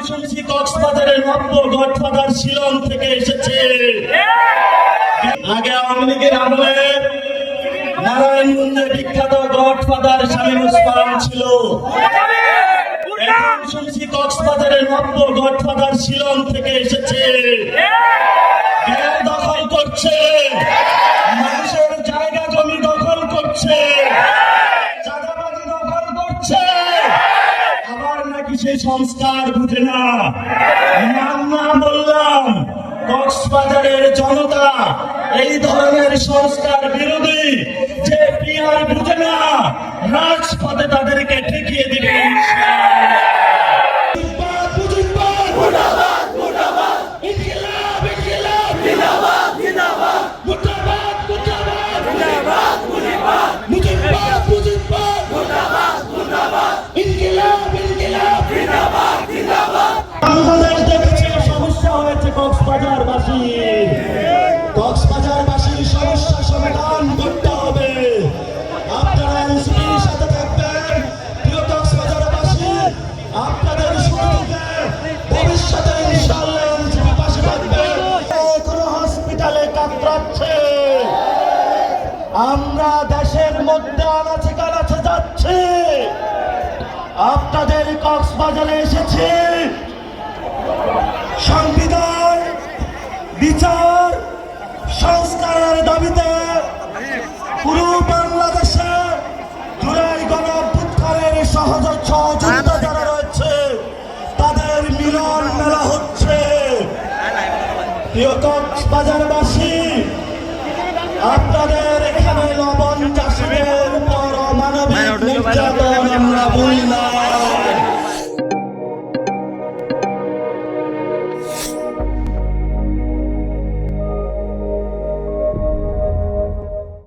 শুনছি কক্সবাজারের নব্য গডফাদার শিলং থেকে এসেছে। আগে আওয়ামী লীগের আমলে নারায়ণগঞ্জে বিখ্যাত গডফাদার শামীম ওসমান ছিল। এখন শুনছি কক্সবাজারের নব্য গডফাদার শিলং থেকে এসেছে। দখল করছে, মানুষের জায়গা জমি দখল করছে, চাঁদাবাজি দখল করছে, আবার নাকি সেই সংস্কার বুঝে না। না বললাম, কক্সবাজারের জনতা এই ধরনের সংস্কার বিরোধী যে পিআর বুঝে না, রাজপথে তাদেরকে ঠেকিয়ে দিবে। সমস্যা হয়েছে কক্সবাজারবাসীর সমস্যা সমাধান করতে হবে। আপনারা এনসিপির সাথে থাকবেন। প্রিয় কক্সবাজারবাসী, আপনাদের সুবিধাকে ভবিষ্যতে ইনশাআল্লাহ এনসিপি পাশে থাকবে। কোনো হসপিটালে কাতরাচ্ছে, আমরা দেশের মধ্যে আনাচে কানাচে যাচ্ছি, আপনাদের কক্সবাজারে এসেছি সংবিধান, বিচার, সংস্কারের দাবিতে। পুরো বাংলাদেশে জুলাই গণঅভ্যুত্থানের সহযোগিতা যারা রয়েছে তাদের মিলন মেলা হচ্ছে। প্রিয় কক্সবাজারবাসী, আপনাদের এখানে লবণ চাষের পর মানবিক নির্যাতন আমরা বলি না।